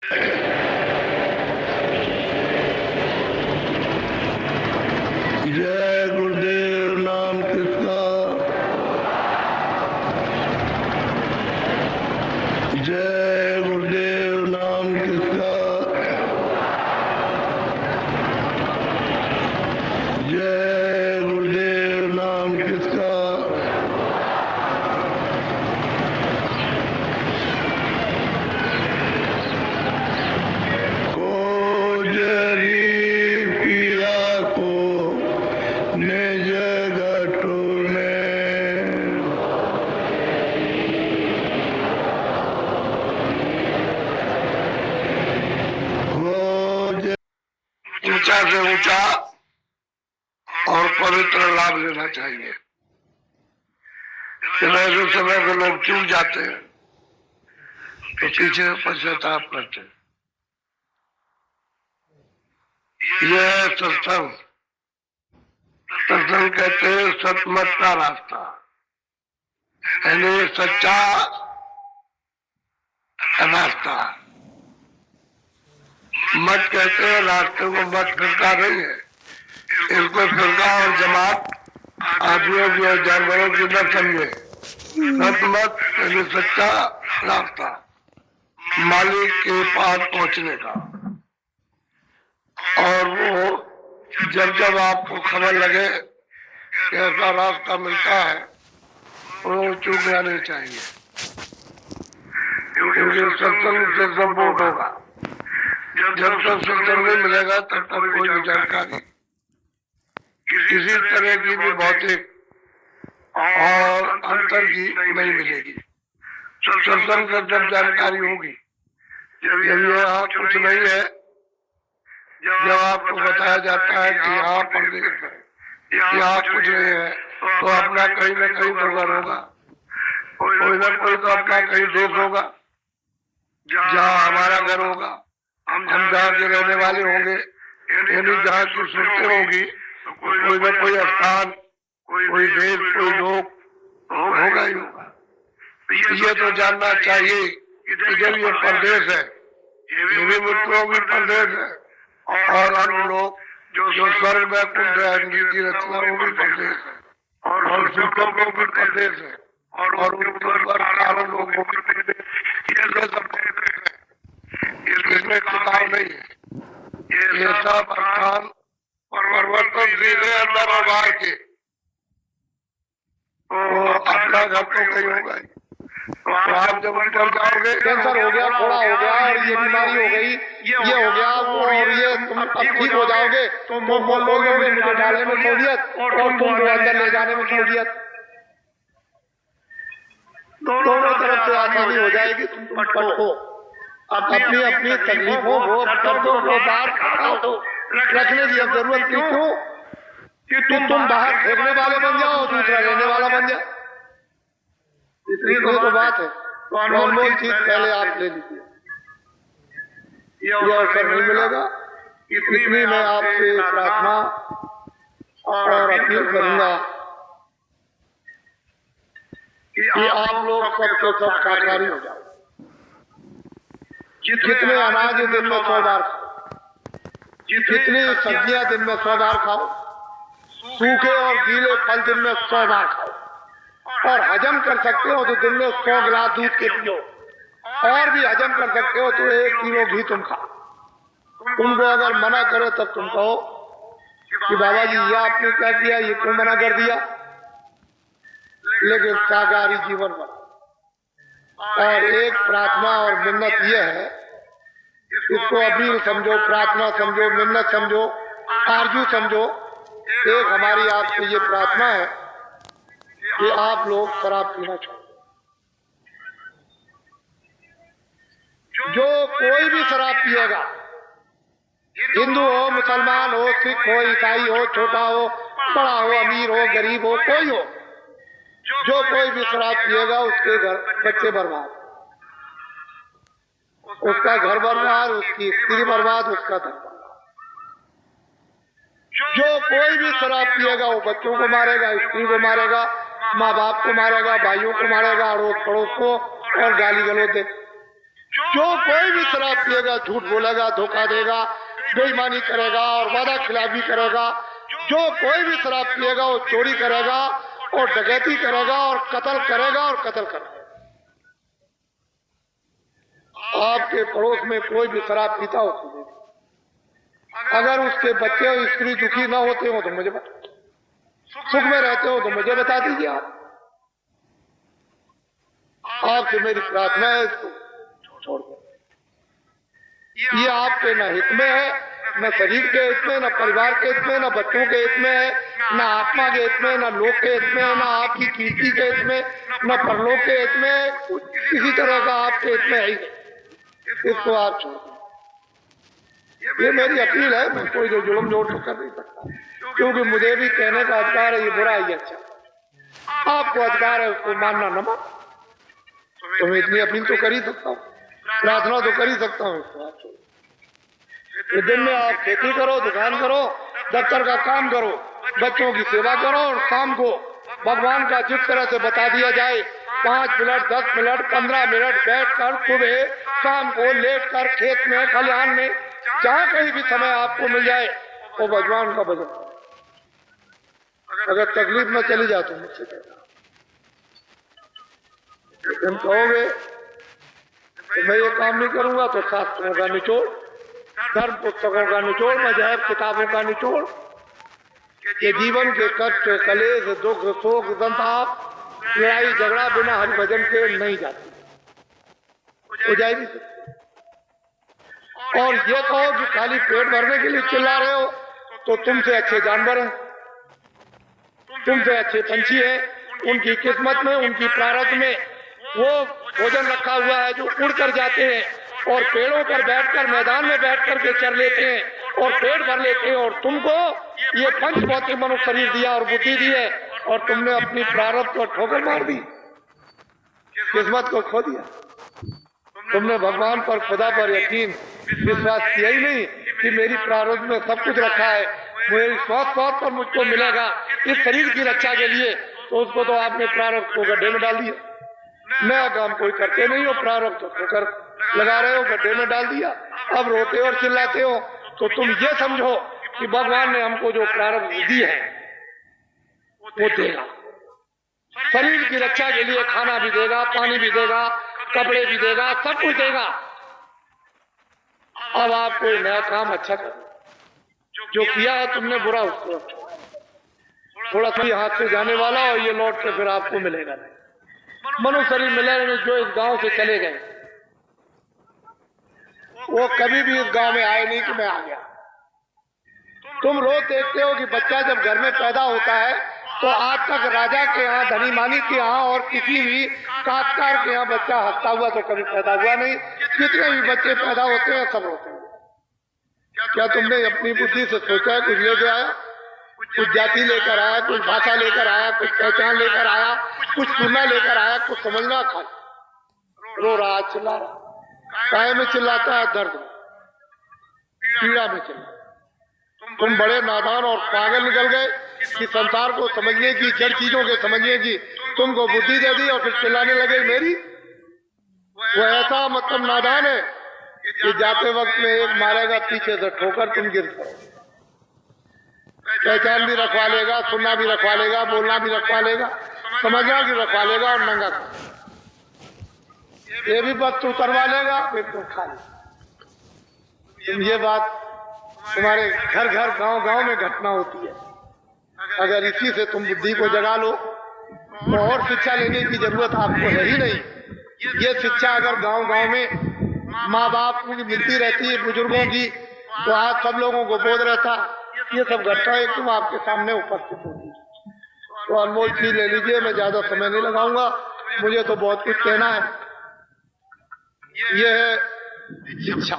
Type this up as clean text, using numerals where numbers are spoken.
जय गुरुदेव नाम किसका, जय गुरुदेव नाम किसका, जय गुरुदेव नाम किसका। ऊंचा से ऊंचा और पवित्र लाभ लेना चाहिए। ऐसे समय को लोग चूक जाते हैं तो पीछे पश्चाताप करते हैं। यह सत्संग, सत्संग कहते हैं सतमत का रास्ता, यानी सच्चा रास्ता। मत कहते हैं रास्ते को, मत फिरका नहीं है, इसको फिरका और जमात आदमियों की और जानवरों की न समझे। सतमत यानी सच्चा रास्ता, मालिक के पास पहुंचने का। और वो जब आपको खबर लगे कि ऐसा रास्ता मिलता है तो चूकना नहीं चाहिए, क्योंकि सत्संग से सब वोट होगा। जब तक सत्संग नहीं मिलेगा तब तक कोई भी जानकारी किसी तरह की भी भौतिक और अंतर की नहीं मिलेगी। सत्संग से जब जानकारी होगी, जब यहाँ कुछ नहीं है, जब आपको बताया जाता है कि यहाँ परदेश है, यहाँ कुछ नहीं है, तो अपना कहीं न कहीं तो घर होगा, कोई न कोई तो अपना कहीं देश होगा जहाँ हमारा घर होगा, हम जहाँ के रहने वाले होंगे, यानी जहाँ की सुनते होगी, कोई न कोई स्थान, कोई देश, कोई लोग होगा ही होगा। ये तो जानना चाहिए कि जब ये परदेश है, ये भी मित्रों की परदेश है, और अन्य लोग जो स्वर्ग में कुंड है की रचना वो भी परदेश है, और सुखों को भी परदेश है, और ऊपर कारण लोगों को भी परदेश। ये सब परदेश है, इसमें किताब नहीं है। ये सब स्थान परिवर्तनशील है अंदर और बाहर के, तो अपना घर तो कहीं होगा ही। तो आप जब ऊपर जाओगे, कैंसर हो गया, थोड़ा हो गया, और ये बीमारी हो गई, ये हो गया, और ये तुम अब ठीक हो जाओगे, तो बोलोगे मुझे डालने में सहूलियत और तुमको अंदर ले जाने में सहूलियत। दोनों तरफ से आसानी हो जाएगी। तुम पढ़ो, अपनी अपनी तकलीफों को, दर्दों को बाहर रखने की अब जरूरत नहीं। क्यों कि तुम बाहर फेंकने वाले बन जाओ, दूसरा लेने वाला बन जाए। इतनी तो बात है। तो अनमोल चीज पहले आप ले लीजिए, ये अवसर नहीं मिलेगा। इतनी मैं आपसे प्रार्थना और अपील करूंगा कि आप लोग सबके सब शाकाहारी हो जाओ। जितने अनाज दिन में 100 बार खाओ, जितनी सब्जियां दिन में 100 बार खाओ, सूखे और गीले फल दिन में 100 बार खाओ, और हजम कर सकते हो तो दिन में 100 गिलास दूध के पियो, और भी हजम कर सकते हो तो 1 किलो घी तुम खाओ। तुमको अगर मना करे तब तुम कहो कि बाबा जी ये आपने क्या किया, ये क्यों मना कर दिया। लेकिन शाकाहारी जीवन बना। और एक प्रार्थना और मिन्नत यह है, इसको अपील समझो, प्रार्थना समझो, मिन्नत समझो, आरजू समझो। एक हमारी आपसे ये प्रार्थना है कि आप लोग शराब पीना छोड़ो। जो कोई भी शराब पिएगा, हिंदू हो, मुसलमान हो, सिख हो, ईसाई हो, छोटा हो, बड़ा हो, अमीर हो, गरीब हो, कोई हो, जो कोई भी शराब पिएगा उसके घर बच्चे बर्बाद, उसका घर बर्बाद, उसकी स्त्री बर्बाद, उसका धन बर्बाद। जो कोई भी शराब पिएगा वो बच्चों को मारेगा, स्त्री को मारेगा, माँ बाप को मारेगा, भाइयों को मारेगा, अड़ोस पड़ोस को, और गाली गलौज दे। जो कोई भी शराब पिएगा, झूठ बोलेगा, धोखा देगा, बेईमानी करेगा और वादा खिलाफी करेगा, जो कोई भी शराब पिएगा वो चोरी करेगा और डकैती करेगा और कत्ल करेगा और कत्ल करेगा। आपके पड़ोस में कोई भी शराब पीता हो तो अगर उसके बच्चे और स्त्री दुखी ना होते हो तो मुझे बता, सुख में रहते हो तो मुझे बता दीजिए। आपसे मेरी प्रार्थना है, इसको छोड़ दो। ये आपके न हित में है, न शरीर के हित में, न परिवार के हित में, न बच्चों के हित में है, न आत्मा के हित में, न लोक के हित में, न आपकी कीर्ति के हित में, न परलोक के हित में, किसी तरह का आपके हित में है ही। इसको आप छोड़ दो। ये मेरी अपील है, मैं कोई जो जुल्म जोड़ तो कर नहीं सकता, क्योंकि मुझे भी कहने का अधिकार है, ये बुरा ही अच्छा। आपको अधिकार है उसको मानना न मान, तो मैं इतनी अपील तो कर ही सकता हूँ, प्रार्थना तो कर ही सकता हूँ। इसको आप छोड़, दिन में आप खेती करो, दुकान करो, दफ्तर का काम करो, बच्चों की सेवा करो और शाम को भगवान का जिस तरह से बता दिया जाए 5 मिनट, 10 मिनट, 15 मिनट बैठकर सुबह शाम को लेटकर खेत में, खलिहान में, जहां कहीं भी समय आपको मिल जाए वो भगवान का भजन करो। अगर तकलीफ में चली जाए तो मुझसे कहना, तुम कहोगे तो मैं ये काम नहीं करूंगा तो शास्त्रों का निचोड़, धर्म पुस्तकों का निचोड़, मजहब किताबों का निचोड़, ये जीवन के कष्ट, कलेश, दुख, शोक, संताप, लड़ाई झगड़ा बिना हरि भजन के नहीं जाती, हो जाएगी। और ये कहो कि खाली पेट भरने के लिए चिल्ला रहे हो तो तुमसे अच्छे जानवर हैं, तुमसे अच्छे पंछी हैं। उनकी किस्मत में, उनकी प्रारब्ध में वो भोजन रखा हुआ है जो उड़ कर जाते हैं और पेड़ों पर बैठकर, मैदान में बैठकर के चर लेते हैं और पेट भर लेते हैं। और तुमको ये पंच भौतिक मनुष्य शरीर दिया और बुद्धि दी है और तुमने अपनी प्रारब्ध को ठोकर मार दी, किस्मत को खो दिया। तुमने भगवान पर, खुदा पर यकीन, विश्वास किया ही नहीं कि मेरी प्रारब्ध में सब कुछ रखा है, मेरी स्वास्थ्य पर मुझको मिलेगा इस शरीर की रक्षा के लिए, तो उसको तो आपने प्रारब्ध को गड्ढे में डाल दिया। नया काम कोई करते नहीं हो, प्रारब्ध को ठोकर लगा रहे हो, गड्ढे में डाल दिया। अब रोते और चिल्लाते हो तो तुम ये समझो कि भगवान ने हमको जो प्रारब्ध दी है वो देगा, शरीर की रक्षा के लिए खाना भी देगा, पानी भी देगा, कपड़े भी देगा, सब कुछ देगा। अब आप कोई नया काम अच्छा करो, जो किया है तुमने बुरा उसको थोड़ा सा हाथ से जाने वाला और ये लौट के फिर आपको मिलेगा नहीं। मनुष्य शरीर मिले जो इस गांव से चले गए, वो कभी भी इस गांव में आए नहीं कि मैं आ गया। तुम रोज देखते हो कि बच्चा जब घर में पैदा होता है तो आज तक राजा के यहाँ, धनी मानी के यहाँ और किसी भी काश्तकार के यहाँ बच्चा हंसता हुआ तो कभी पैदा हुआ नहीं। जितने भी बच्चे पैदा होते हैं सब रोते हैं। क्या तुमने अपनी बुद्धि से सोचा है कुछ लेके आया, कुछ जाति लेकर आया, कुछ भाषा लेकर आया, कुछ पहचान लेकर आया, कुछ सुनना लेकर आया, कुछ समझना खा रो रहा, चिल्ला रहा, काय में चिल्लाता है, दर्द में, पीड़ा में चिल्ला। तुम बड़े नादान और पागल निकल गए कि संसार को समझने की, जड़ चीजों के समझने की तुमको बुद्धि दे दी और फिर चिल्लाने लगे मेरी। वो ऐसा मतलब नादान है कि जाते वक्त में एक मारेगा पीछे से ठोकर, तुम गिर पड़ो। पहचान भी रखवा लेगा, सुनना भी रखवा लेगा, बोलना भी रखवा लेगा, समझना भी रखवा लेगा और नंगा ये भी बस उतरवा लेगा, फिर तुम खा ले। तुम ये बात तुम्हारे घर घर, गांव गांव में घटना होती है। अगर इसी से तुम बुद्धि को जगा लो तो और शिक्षा लेने की जरूरत आपको है ही नहीं। ये शिक्षा अगर गांव गांव में माँ बाप की मिलती रहती है, बुजुर्गों की, तो आज सब लोगों को बोध रहता। ये सब घटना एकदम आपके सामने उपस्थित होती है। तो अनमोल चीज ले लीजिए, मैं ज्यादा समय नहीं लगाऊंगा, मुझे तो बहुत कुछ कहना है। यह है शिक्षा।